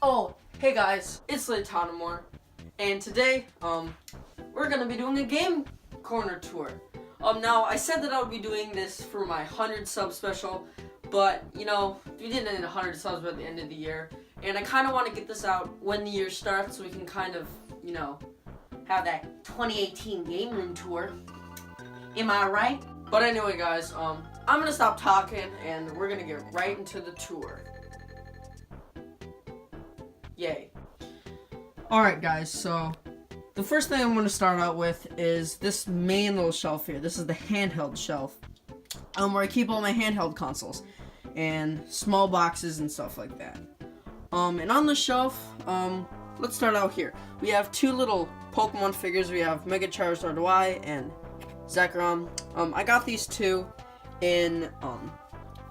Oh, hey guys, it's Laytonamore, and today, we're gonna be doing a game corner tour. Now, I said that I would be doing this for my 100 sub special, but, we didn't hit 100 subs by the end of the year, and I kind of want to get this out when the year starts so we can kind of, have that 2018 game room tour. Am I right? But anyway, guys, I'm gonna stop talking, and we're gonna get right into the tour. Yay. Alright guys, so the first thing I'm going to start out with is this main little shelf here. This is the handheld shelf, where I keep all my handheld consoles and small boxes and stuff like that. And on the shelf, let's start out here. We have two little Pokemon figures. We have Mega Charizard Y and Zekrom. I got these two in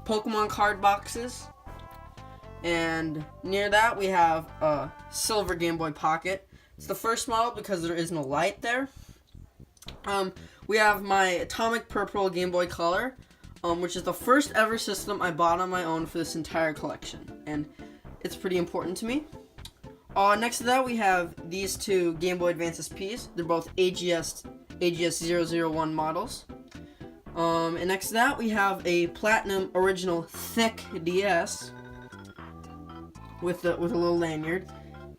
Pokemon card boxes. And near that we have a silver Game Boy Pocket. It's the first model because there is no light there. We have my Atomic Purple Game Boy Color, which is the first ever system I bought on my own for this entire collection, and it's pretty important to me. Next to that we have these two Game Boy Advance SPs. They're both AGS 001 models. And next to that we have a Platinum Original Thick DS with a little lanyard,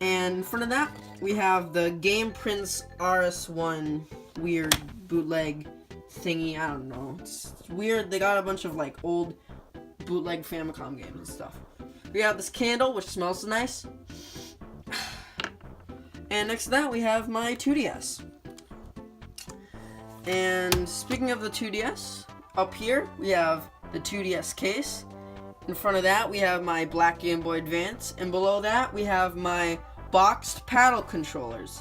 and in front of that we have the Game Prince RS1 weird bootleg thingy. I don't know, it's weird. They got a bunch of like old bootleg Famicom games and stuff. We have this candle which smells nice, and next to that we have my 2DS. And speaking of the 2DS, up here we have the 2DS case. In front of that, we have my black Game Boy Advance, and below that, we have my boxed paddle controllers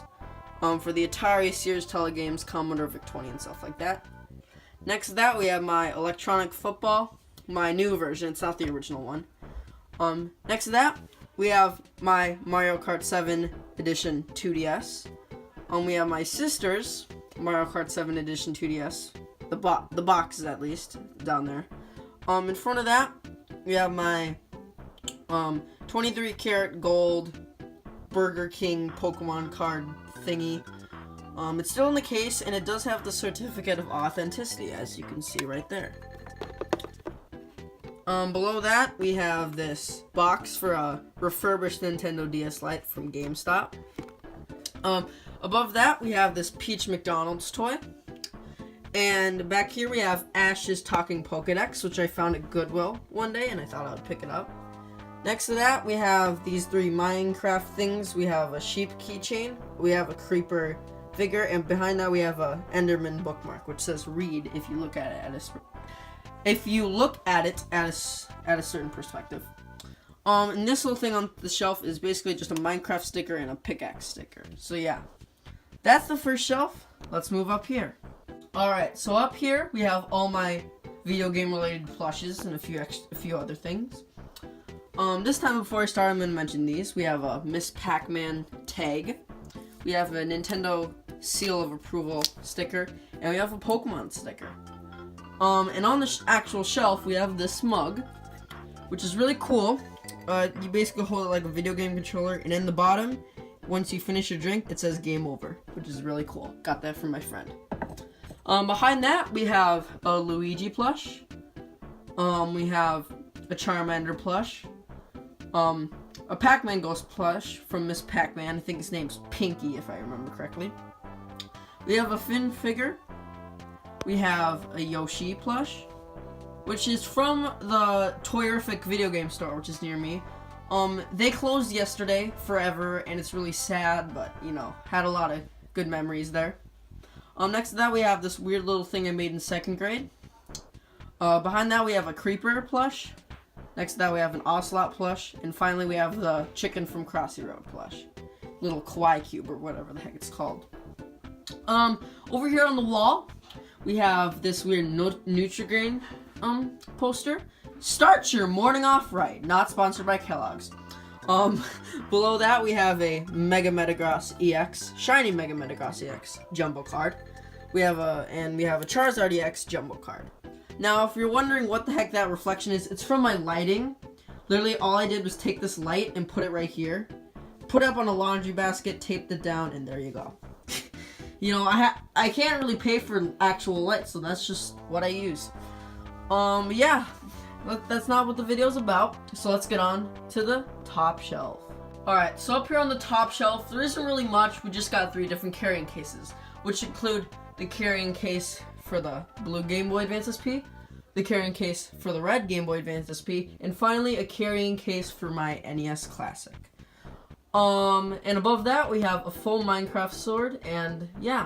for the Atari Sears Telegames, Commodore VIC-20, and stuff like that. Next to that, we have my electronic football, my new version. It's not the original one. Next to that, we have my Mario Kart 7 Edition 2DS. We have my sister's Mario Kart 7 Edition 2DS, the boxes at least down there. In front of that, we have my 23 karat gold Burger King Pokemon card thingy. It's still in the case, and it does have the certificate of authenticity, as you can see right there. Below that, we have this box for a refurbished Nintendo DS Lite from GameStop. Above that, we have this Peach McDonald's toy. And back here we have Ash's Talking Pokedex, which I found at Goodwill one day, and I thought I would pick it up. Next to that, we have these three Minecraft things. We have a sheep keychain, we have a creeper figure, and behind that we have a Enderman bookmark, which says "read" if you look at it at a certain perspective. And this little thing on the shelf is basically just a Minecraft sticker and a pickaxe sticker. So yeah, that's the first shelf. Let's move up here. Alright, so up here we have all my video game related plushes and a few other things. This time before I start, I'm going to mention these. We have a Miss Pac-Man tag, we have a Nintendo seal of approval sticker, and we have a Pokemon sticker. And on the actual shelf we have this mug, which is really cool. You basically hold it like a video game controller, and in the bottom, once you finish your drink, it says "Game Over," which is really cool. Got that from my friend. Behind that, we have a Luigi plush. We have a Charmander plush. A Pac-Man Ghost plush from Miss Pac-Man. I think his name's Pinky, if I remember correctly. We have a Finn figure. We have a Yoshi plush, which is from the Toyrific video game store, which is near me. They closed yesterday forever, and it's really sad, but, had a lot of good memories there. Next to that, we have this weird little thing I made in 2nd grade. Behind that, we have a Creeper plush. Next to that, we have an Ocelot plush. And finally, we have the Chicken from Crossy Road plush. Little Kawaii Cube, or whatever the heck it's called. Over here on the wall, we have this weird Nutri-Grain poster. Start your morning off right. Not sponsored by Kellogg's. Below that, we have a Mega Metagross EX, Shiny Mega Metagross EX jumbo card. We have a Charizard EX jumbo card. Now, if you're wondering what the heck that reflection is, it's from my lighting. Literally, all I did was take this light and put it right here, put it up on a laundry basket, taped it down, and there you go. You know, I can't really pay for actual lights, so that's just what I use. Yeah, that's not what the video's about. So let's get on to the top shelf. Alright, so up here on the top shelf, there isn't really much. We just got 3 different carrying cases, which include the carrying case for the blue Game Boy Advance SP, the carrying case for the red Game Boy Advance SP, and finally a carrying case for my NES Classic. And above that we have a full Minecraft sword, and yeah.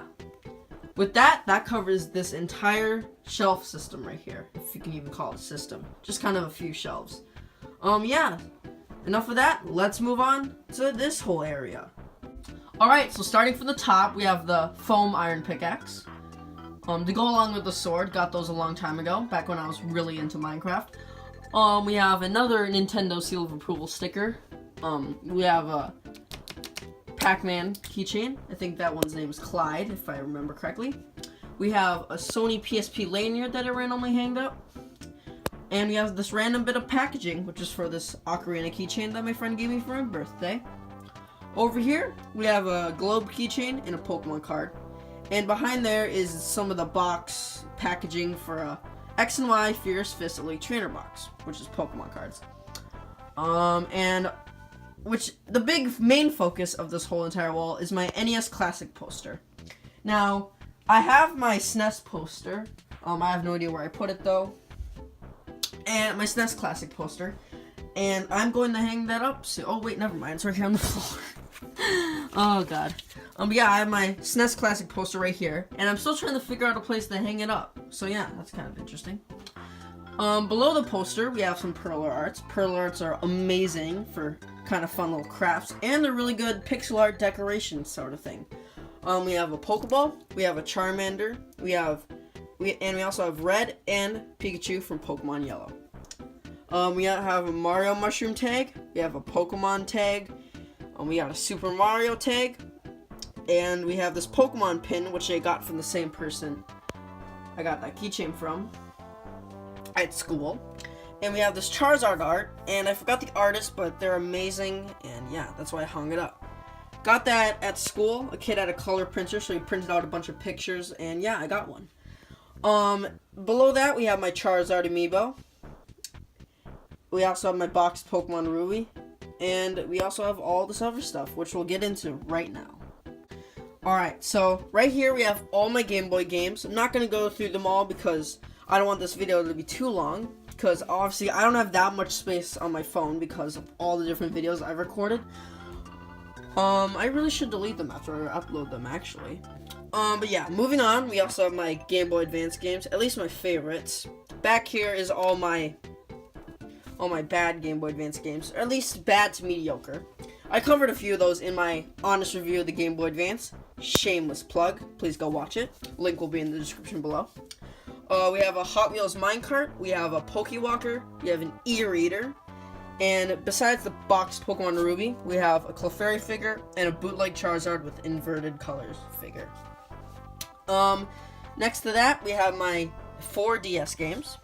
With that covers this entire shelf system right here, if you can even call it a system. Just kind of a few shelves. Yeah. Enough of that, let's move on to this whole area. Alright, so starting from the top, we have the foam iron pickaxe. To go along with the sword, got those a long time ago, back when I was really into Minecraft. We have another Nintendo Seal of Approval sticker. We have a Pac-Man keychain. I think that one's name is Clyde, if I remember correctly. We have a Sony PSP lanyard that I randomly hanged up. And we have this random bit of packaging, which is for this ocarina keychain that my friend gave me for my birthday. Over here, we have a globe keychain and a Pokemon card. And behind there is some of the box packaging for a X and Y Fierce Fist Elite Trainer box, which is Pokemon cards. And which the big main focus of this whole entire wall is my NES Classic poster. Now, I have my SNES poster. I have no idea where I put it though. And my SNES Classic poster. And I'm going to hang that up soon. Oh wait, never mind. It's right here on the floor. Oh god. Yeah, I have my SNES Classic poster right here. And I'm still trying to figure out a place to hang it up. So yeah, that's kind of interesting. Below the poster, we have some perler arts. Perler arts are amazing for kind of fun little crafts. And they're really good pixel art decoration sort of thing. We have a Pokeball. We have a Charmander. We also have Red and Pikachu from Pokemon Yellow. We have a Mario Mushroom tag. We have a Pokemon tag. We got a Super Mario tag. And we have this Pokemon pin, which I got from the same person I got that keychain from at school. And we have this Charizard art. And I forgot the artist, but they're amazing. And yeah, that's why I hung it up. Got that at school. A kid had a color printer, so he printed out a bunch of pictures. And yeah, I got one. Below that, we have my Charizard amiibo. We also have my boxed Pokemon Ruby. And we also have all this other stuff, which we'll get into right now. Alright, so right here we have all my Game Boy games. I'm not going to go through them all because I don't want this video to be too long. Because obviously I don't have that much space on my phone because of all the different videos I've recorded. I really should delete them after I upload them, actually. But yeah, moving on, we also have my Game Boy Advance games, at least my favorites. Back here is all my bad Game Boy Advance games, or at least bad to mediocre. I covered a few of those in my honest review of the Game Boy Advance. Shameless plug, please go watch it. Link will be in the description below. We have a Hot Wheels minecart, we have a Pokewalker, we have an e-reader, and besides the boxed Pokemon Ruby, we have a Clefairy figure and a bootleg Charizard with inverted colors figure. Next to that, we have my 4 DS games.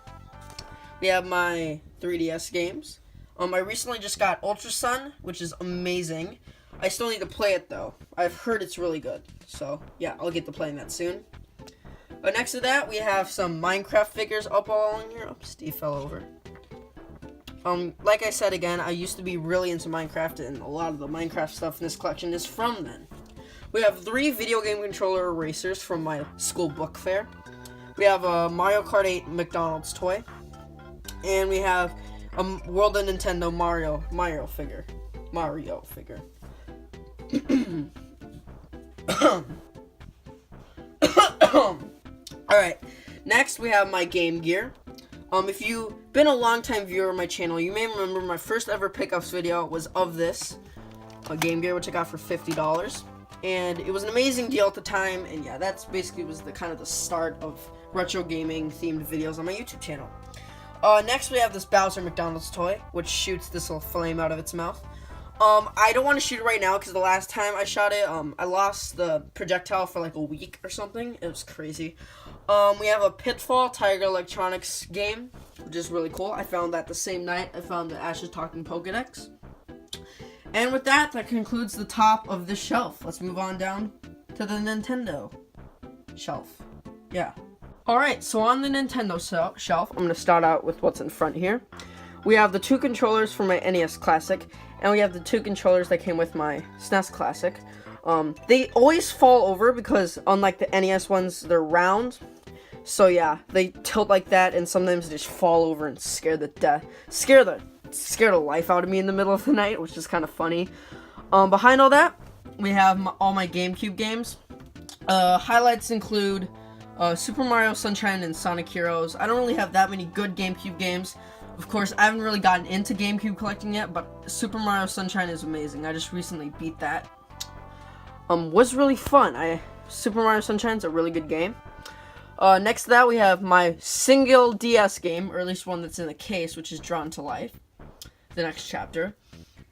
We have my 3DS games. I recently just got Ultra Sun, which is amazing. I still need to play it though. I've heard it's really good. So yeah, I'll get to playing that soon. But next to that, we have some Minecraft figures up all in here. Oh, Steve fell over. Like I said again, I used to be really into Minecraft, and a lot of the Minecraft stuff in this collection is from then. We have 3 video game controller erasers from my school book fair. We have a Mario Kart 8 McDonald's toy. And we have a World of Nintendo Mario figure. Alright, next we have my Game Gear. If you've been a long-time viewer of my channel, you may remember my first ever pickups video was of this, a Game Gear, which I got for $50. And it was an amazing deal at the time, and yeah, that's basically was the kind of the start of retro gaming themed videos on my YouTube channel. Next we have this Bowser McDonald's toy, which shoots this little flame out of its mouth. I don't want to shoot it right now because the last time I shot it, I lost the projectile for like a week or something. It was crazy. We have a Pitfall Tiger Electronics game, which is really cool. I found that the same night I found the Ash's Talking Pokedex. And with that, that concludes the top of the shelf. Let's move on down to the Nintendo shelf. Yeah. Alright, so on the Nintendo shelf, I'm going to start out with what's in front here. We have the 2 controllers for my NES Classic, and we have the 2 controllers that came with my SNES Classic. They always fall over because unlike the NES ones, they're round. So yeah, they tilt like that, and sometimes they just fall over and scare the life out of me in the middle of the night, which is kind of funny. Behind all that, we have all my GameCube games. Highlights include Super Mario Sunshine and Sonic Heroes. I don't really have that many good GameCube games. Of course, I haven't really gotten into GameCube collecting yet, but Super Mario Sunshine is amazing. I just recently beat that. Was really fun. Super Mario Sunshine's a really good game. Next to that, we have my single DS game, or at least one that's in the case, which is Drawn to Life. The next chapter.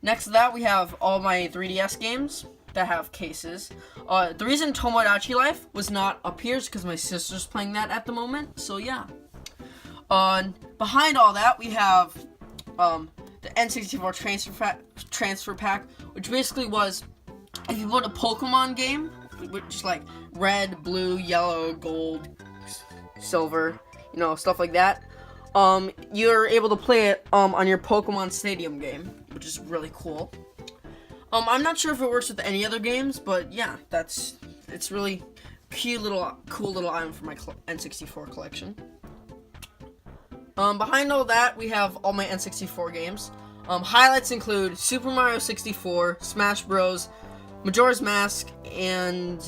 Next to that, we have all my 3DS games that have cases. The reason Tomodachi Life was not up here is because my sister's playing that at the moment, so yeah. Behind all that, we have the N64 transfer pack, which basically was, if you put a Pokemon game, which is like red, blue, yellow, gold, silver, stuff like that, you're able to play it on your Pokemon Stadium game, which is really cool. I'm not sure if it works with any other games, but yeah, it's really cool little item for my N64 collection. Behind all that, we have all my N64 games. Highlights include Super Mario 64, Smash Bros, Majora's Mask, and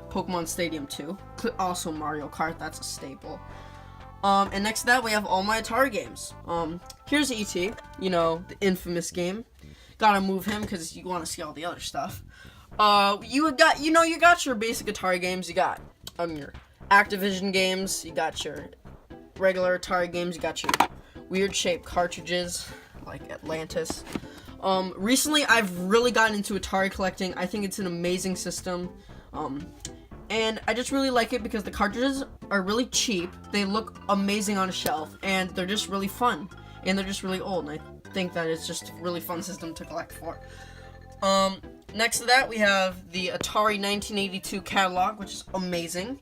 Pokemon Stadium 2. Also Mario Kart, that's a staple. And next to that, we have all my Atari games. Here's E.T., the infamous game. Gotta move him because you want to see all the other stuff. You got your basic Atari games. You got your Activision games. You got your regular Atari games. You got your weird shaped cartridges like Atlantis. Recently I've really gotten into Atari collecting. I think it's an amazing system. And I just really like it because the cartridges are really cheap. They look amazing on a shelf, and they're just really fun. And they're just really old, and I think that it's just a really fun system to collect for. Next to that, we have the Atari 1982 catalog, which is amazing.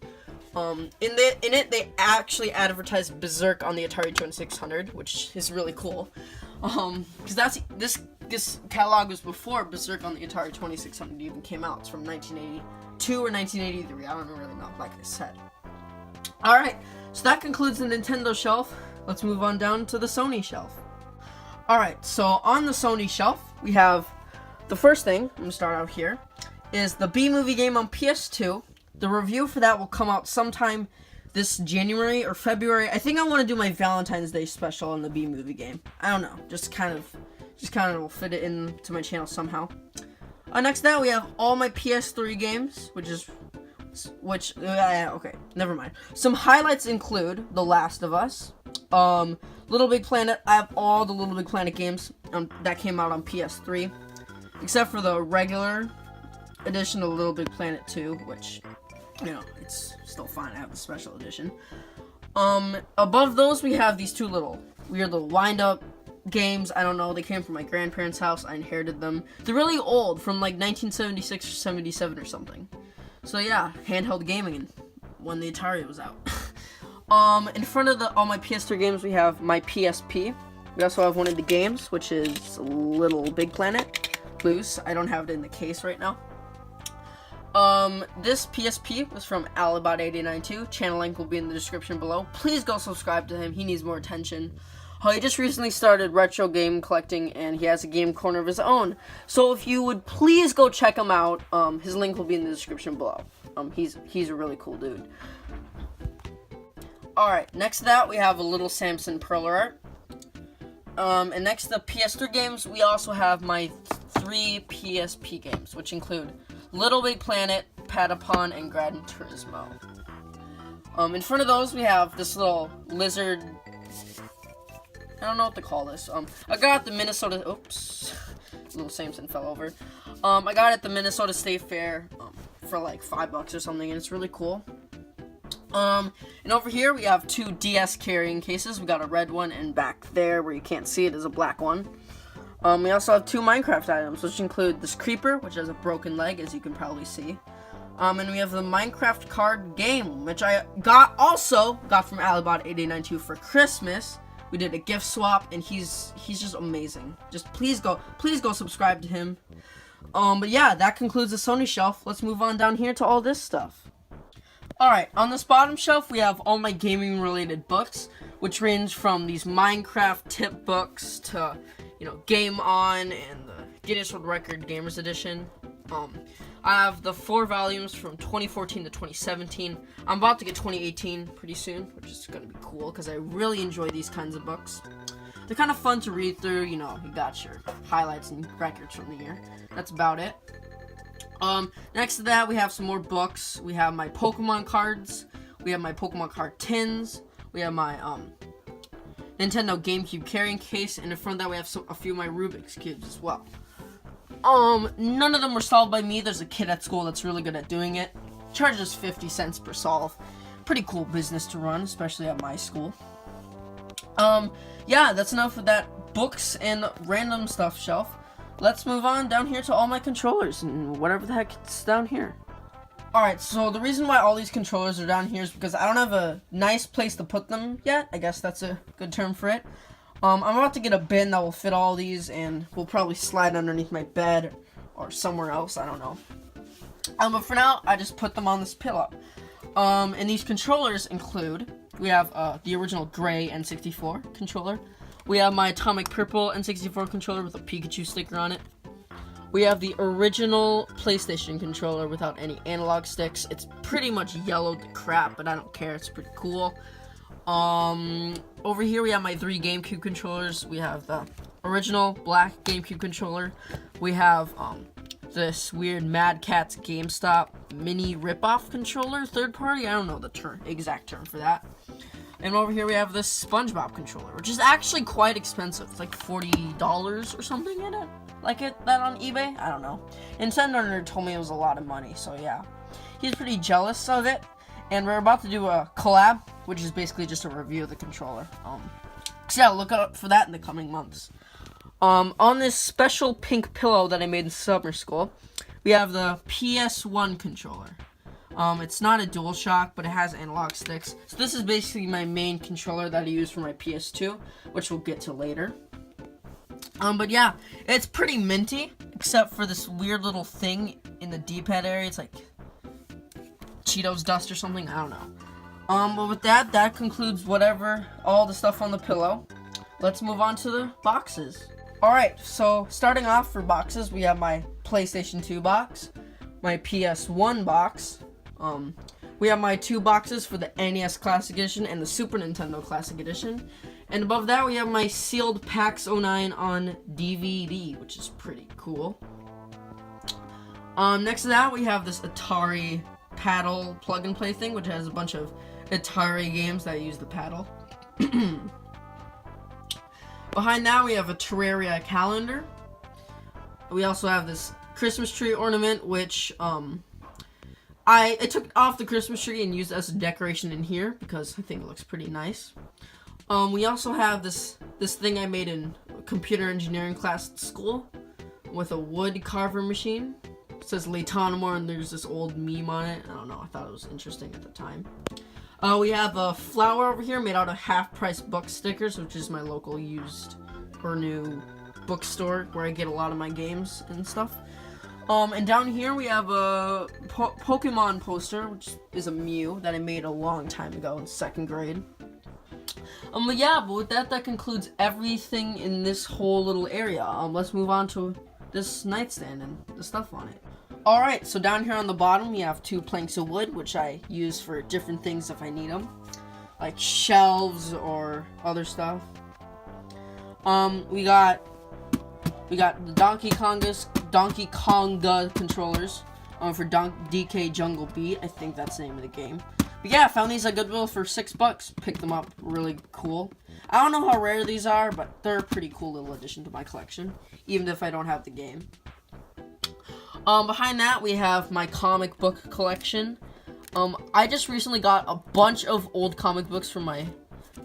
In it, they actually advertise Berserk on the Atari 2600, which is really cool. Because this catalog was before Berserk on the Atari 2600 even came out. It's from 1982 or 1983. I don't really know, like I said. Alright, so that concludes the Nintendo shelf. Let's move on down to the Sony shelf. Alright, so on the Sony shelf, we have the first thing, I'm going to start out here, is the B-Movie game on PS2. The review for that will come out sometime this January or February. I think I want to do my Valentine's Day special on the B-Movie game. I don't know, just kind of will fit it into my channel somehow. Next to that, we have all my PS3 games, okay, never mind. Some highlights include The Last of Us, Little Big Planet. I have all the Little Big Planet games that came out on PS3, except for the regular edition of Little Big Planet 2, which, it's still fine. I have the special edition. Above those, we have these two weird little wind-up games. I don't know, they came from my grandparents' house. I inherited them. They're really old, from like 1976 or 77 or something. So yeah, handheld gaming when the Atari was out. In front of all my PS3 games, we have my PSP. We also have one of the games, which is Little Big Planet. Loose. I don't have it in the case right now. This PSP was from Alibot892. Channel link will be in the description below. Please go subscribe to him. He needs more attention. He just recently started retro game collecting, and he has a game corner of his own. So if you would please go check him out, his link will be in the description below. He's a really cool dude. Alright, next to that, we have a little Samson Perler art. And next to the PS3 games, we also have my 3 PSP games, which include Little Big Planet, Patapon, and Gran Turismo. In front of those, we have this little lizard. I don't know what to call this. I got at the Minnesota. Oops, little Samson fell over. I got it at the Minnesota State Fair for like $5 or something, and it's really cool. And over here we have 2 DS carrying cases. We got a red one, and back there where you can't see it is a black one. We also have 2 Minecraft items, which include this creeper, which has a broken leg, as you can probably see. And we have the Minecraft card game, which I also got from Alibot8892 for Christmas. We did a gift swap, and he's just amazing. Just please go subscribe to him. But yeah, that concludes the Sony shelf. Let's move on down here to all this stuff. Alright, on this bottom shelf, we have all my gaming-related books, which range from these Minecraft tip books to, Game On and the Guinness World Record Gamers Edition. I have the 4 volumes from 2014 to 2017. I'm about to get 2018 pretty soon, which is going to be cool, because I really enjoy these kinds of books. They're kind of fun to read through, you got your highlights and records from the year. That's about it. Next to that, we have some more books. We have my Pokemon cards. We have my Pokemon card tins. We have my, Nintendo GameCube carrying case. And in front of that, we have a few of my Rubik's Cubes as well. None of them were solved by me. There's a kid at school that's really good at doing it. Charges 50 cents per solve. Pretty cool business to run, especially at my school. Yeah, that's enough of that books and random stuff shelf. Let's move on down here to all my controllers and whatever the heck is down here. Alright, so the reason why all these controllers are down here is because I don't have a nice place to put them yet. I guess that's a good term for it. I'm about to get a bin that will fit all these, and will probably slide underneath my bed or somewhere else, I don't know. But for now, I just put them on this pillow. And these controllers include, we have the original gray N64 controller. We have my Atomic Purple N64 controller with a Pikachu sticker on it. We have the original PlayStation controller without any analog sticks. It's pretty much yellowed to crap, but I don't care. It's pretty cool. Over here we have my 3 GameCube controllers. We have the original black GameCube controller. We have this weird Mad Catz GameStop mini ripoff controller, third party. I don't know the exact term for that. And over here we have this SpongeBob controller, which is actually quite expensive. It's like $40 or something in it. That on eBay? I don't know. Nintendo Nerd told me it was a lot of money, so yeah. He's pretty jealous of it. And we're about to do a collab, which is basically just a review of the controller. So yeah, look out for that in the coming months. On this special pink pillow that I made in summer school, we have the PS1 controller. It's not a DualShock, but it has analog sticks. So this is basically my main controller that I use for my PS2, which we'll get to later. But yeah, it's pretty minty, except for this weird little thing in the D-pad area. It's like Cheetos dust or something, I don't know. But with that concludes all the stuff on the pillow. Let's move on to the boxes. Alright, so starting off for boxes, we have my PlayStation 2 box, my PS1 box, we have my 2 boxes for the NES Classic Edition and the Super Nintendo Classic Edition, and above that we have my sealed PAX 09 on DVD, which is pretty cool. Next to that we have this Atari paddle plug-and-play thing, which has a bunch of Atari games that use the paddle. Behind that, we have a Terraria calendar. We also have this Christmas tree ornament, which I took off the Christmas tree and used as a decoration in here because I think it looks pretty nice. We also have this thing I made in computer engineering class at school with a wood carver machine. It says Laytonimore, and there's this old meme on it. I don't know, I thought it was interesting at the time. We have a flower over here made out of half-price book stickers, which is my local used or new bookstore where I get a lot of my games and stuff. And down here we have a Pokemon poster, which is a Mew that I made a long time ago in 2nd grade. But with that concludes everything in this whole little area. Let's move on to this nightstand and the stuff on it. Alright, so down here on the bottom we have 2 planks of wood, which I use for different things if I need them, like shelves or other stuff. We got the Donkey Konga controllers for DK Jungle Beat. I think that's the name of the game. But yeah, I found these at Goodwill for $6. Picked them up, really cool. I don't know how rare these are, but they're a pretty cool little addition to my collection, even if I don't have the game. Behind that, we have my comic book collection. I just recently got a bunch of old comic books from my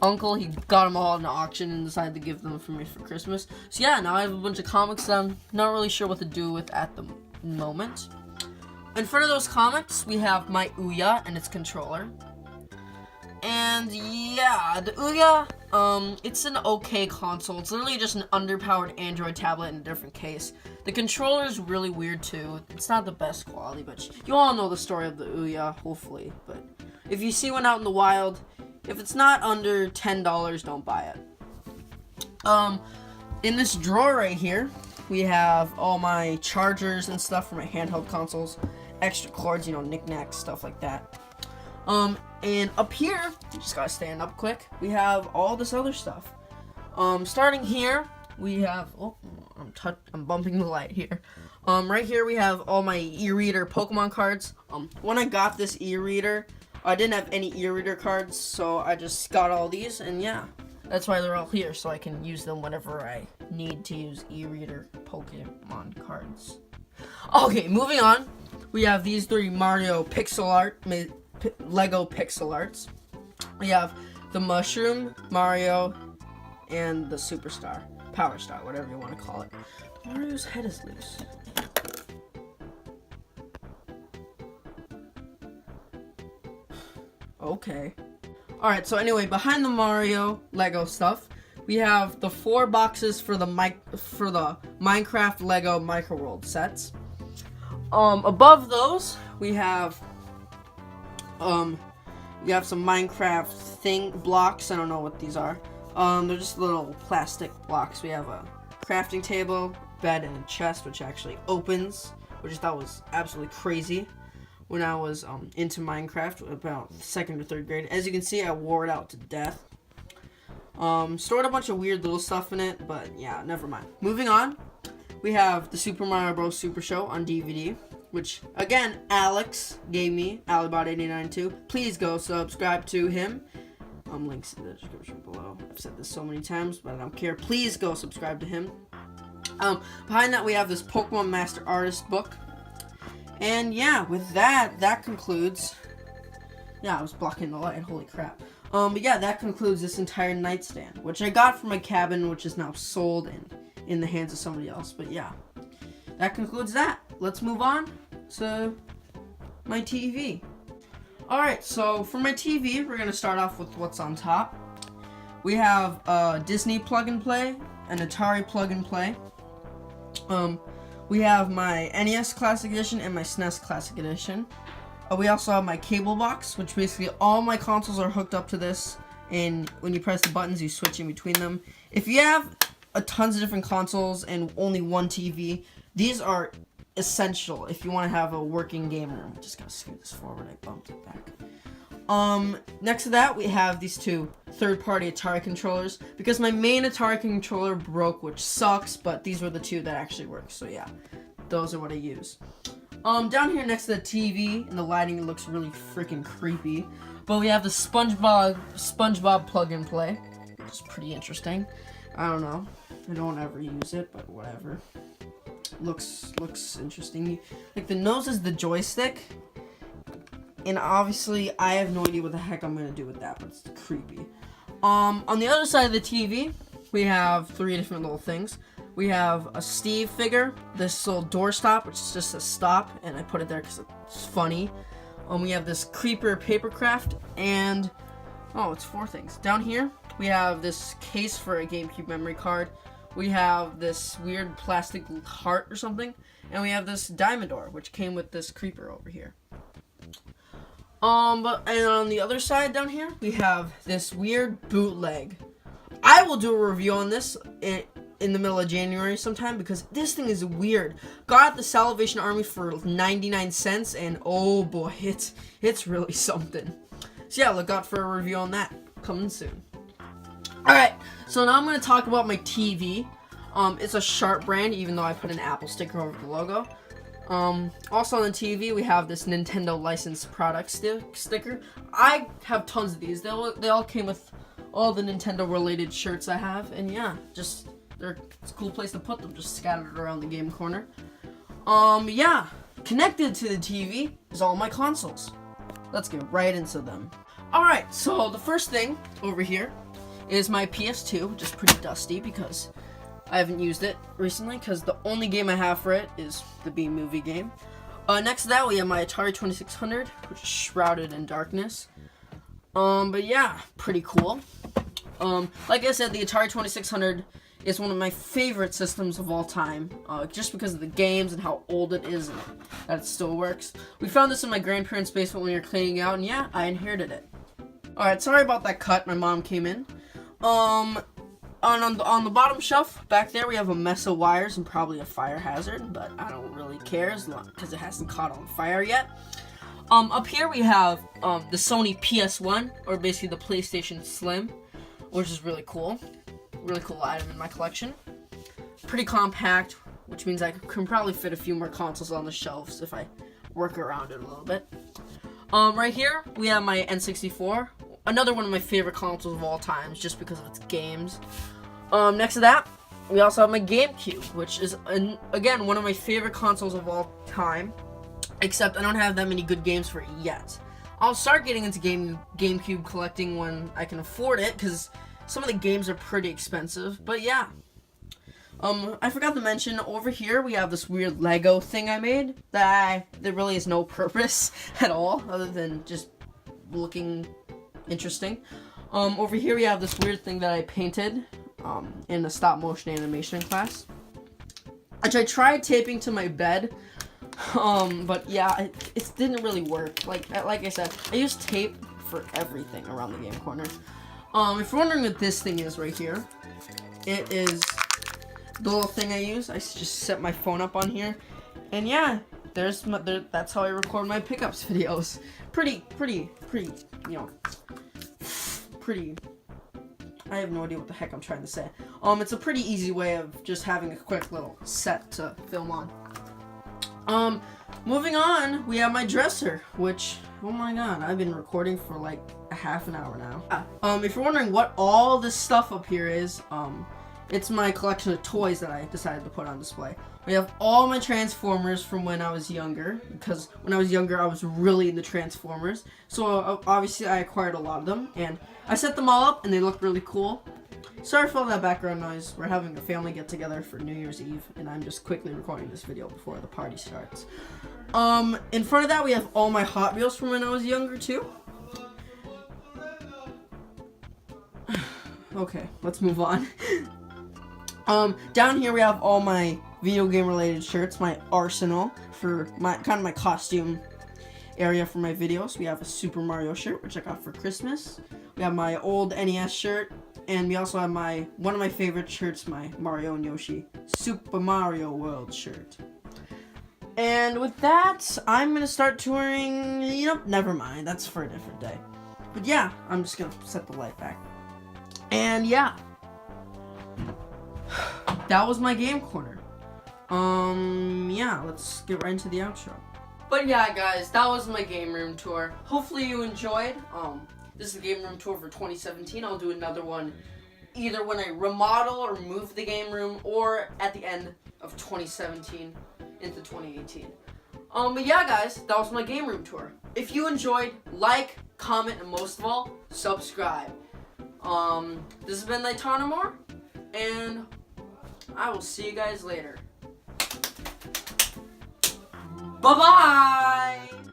uncle, he got them all in an auction and decided to give them for me for Christmas. So yeah, now I have a bunch of comics that I'm not really sure what to do with at the moment. In front of those comics, we have my Ouya and its controller. And yeah, the Ouya, it's an okay console. It's literally just an underpowered Android tablet in a different case. The controller is really weird too. It's not the best quality, but you all know the story of the Ouya, hopefully. But if you see one out in the wild, if it's not under $10, don't buy it. In this drawer right here, we have all my chargers and stuff for my handheld consoles. Extra cords, you know, knickknacks, stuff like that. And up here, you just gotta stand up quick, we have all this other stuff. Starting here, we have, oh, I'm bumping the light here. Right here we have all my e-reader Pokemon cards. When I got this e-reader, I didn't have any e-reader cards, so I just got all these, and yeah, that's why they're all here, so I can use them whenever I need to use e-reader Pokemon cards. Okay, moving on. We have these 3 Mario pixel art, Lego pixel arts. We have the Mushroom, Mario, and the Superstar, Power Star, whatever you want to call it. Mario's head is loose. Okay. Alright, so anyway, behind the Mario Lego stuff, we have the 4 boxes for the Minecraft Lego Micro World sets. Above those, we have some Minecraft blocks. I don't know what these are. They're just little plastic blocks. We have a crafting table, bed, and a chest, which actually opens, which I thought was absolutely crazy when I was into Minecraft about 2nd or 3rd grade. As you can see, I wore it out to death. Stored a bunch of weird little stuff in it, but yeah, never mind. Moving on, we have the Super Mario Bros. Super Show on DVD, which, again, Alex gave me, Alibot89 too. Please go subscribe to him. Links in the description below. I've said this so many times, but I don't care. Please go subscribe to him. Behind that, we have this Pokemon Master Artist book. And yeah, with that concludes... Yeah, I was blocking the light. Holy crap. But yeah, that concludes this entire nightstand, which I got from my cabin, which is now sold and in the hands of somebody else. But yeah, that concludes that. Let's move on to my TV. Alright, so for my TV, we're going to start off with what's on top. We have a Disney plug-and-play, an Atari plug-and-play. We have my NES Classic Edition and my SNES Classic Edition. We also have my cable box, which basically all my consoles are hooked up to this, and when you press the buttons, you switch in between them. If you have tons of different consoles and only one TV, these are essential if you want to have a working game room. Just gotta scoot this forward, I bumped it back. Next to that, we have these 2 third-party Atari controllers, because my main Atari controller broke, which sucks, but these were the 2 that actually work, so yeah, those are what I use. Down here next to the TV, and the lighting looks really freaking creepy, but we have the SpongeBob plug-and-play, which is pretty interesting. I don't know, I don't ever use it, but whatever. Looks interesting. Like, the nose is the joystick, and obviously I have no idea what the heck I'm gonna do with that, but it's creepy. On the other side of the TV, we have 3 different little things. We have a Steve figure, this little doorstop, which is just a stop, and I put it there because it's funny. We have this Creeper Papercraft, and oh, it's 4 things. Down here, we have this case for a GameCube memory card. We have this weird plastic heart or something, and we have this Diamond Door, which came with this Creeper over here. And on the other side down here, we have this weird bootleg. I will do a review on this in the middle of January sometime, because this thing is weird. Got at the Salvation Army for 99 cents, and oh boy, it's really something. So yeah, look out for a review on that coming soon. Alright, so now I'm going to talk about my TV. It's a Sharp brand, even though I put an Apple sticker over the logo. Also on the TV, we have this Nintendo licensed product sticker. I have tons of these. They all came with all the Nintendo related shirts I have, and yeah, it's a cool place to put them, just scattered around the game corner. Yeah, connected to the TV is all my consoles. Let's get right into them. Alright, so the first thing over here is my PS2, which is pretty dusty because I haven't used it recently because the only game I have for it is the B-movie game. Next to that, we have my Atari 2600, which is shrouded in darkness. But yeah, pretty cool. Like I said, the Atari 2600 is one of my favorite systems of all time, just because of the games and how old it is and that it still works. We found this in my grandparents' basement when we were cleaning out, and yeah, I inherited it. Alright, sorry about that cut, my mom came in. On the bottom shelf, back there, we have a mess of wires and probably a fire hazard, but I don't really care as long because it hasn't caught on fire yet. Up here we have the Sony PS1, or basically the PlayStation Slim, which is really cool. Really cool item in my collection. Pretty compact, which means I can probably fit a few more consoles on the shelves if I work around it a little bit. Right here, we have my N64, another one of my favorite consoles of all time, just because of its games. Next to that, we also have my GameCube, which is, again, one of my favorite consoles of all time, except I don't have that many good games for it yet. I'll start getting into GameCube collecting when I can afford it, because some of the games are pretty expensive, but yeah. I forgot to mention, over here we have this weird Lego thing I made that there really is no purpose at all, other than just looking interesting. Over here we have this weird thing that I painted in a stop-motion animation class, which I tried taping to my bed, but yeah, it didn't really work. Like I said, I use tape for everything around the game corner. If you're wondering what this thing is right here, it is the little thing I use. I just set my phone up on here, and yeah, that's how I record my pickups videos. Pretty, you know, pretty. I have no idea what the heck I'm trying to say. It's a pretty easy way of just having a quick little set to film on. Moving on, we have my dresser, which, oh my god, I've been recording for like a half an hour now. If you're wondering what all this stuff up here is, it's my collection of toys that I decided to put on display. We have all my Transformers from when I was younger, because when I was younger I was really into Transformers, so obviously I acquired a lot of them, and I set them all up and they look really cool. Sorry for all that background noise. We're having a family get together for New Year's Eve, and I'm just quickly recording this video before the party starts. In front of that we have all my Hot Wheels from when I was younger too. Okay, let's move on. Down here we have all my video game related shirts, my arsenal for my my costume area for my videos. We have a Super Mario shirt, which I got for Christmas. We have my old NES shirt, and we also have one of my favorite shirts, my Mario and Yoshi Super Mario World shirt. And with that, I'm gonna start touring. You know, never mind, that's for a different day. But yeah, I'm just gonna set the light back. And yeah, that was my game corner. Yeah, let's get right into the outro. But yeah, guys, that was my game room tour. Hopefully you enjoyed. This is the game room tour for 2017. I'll do another one either when I remodel or move the game room, or at the end of 2017 into 2018. But yeah, guys, that was my game room tour. If you enjoyed, like, comment, and most of all, subscribe. This has been Nightstand, and I will see you guys later. Bye-bye!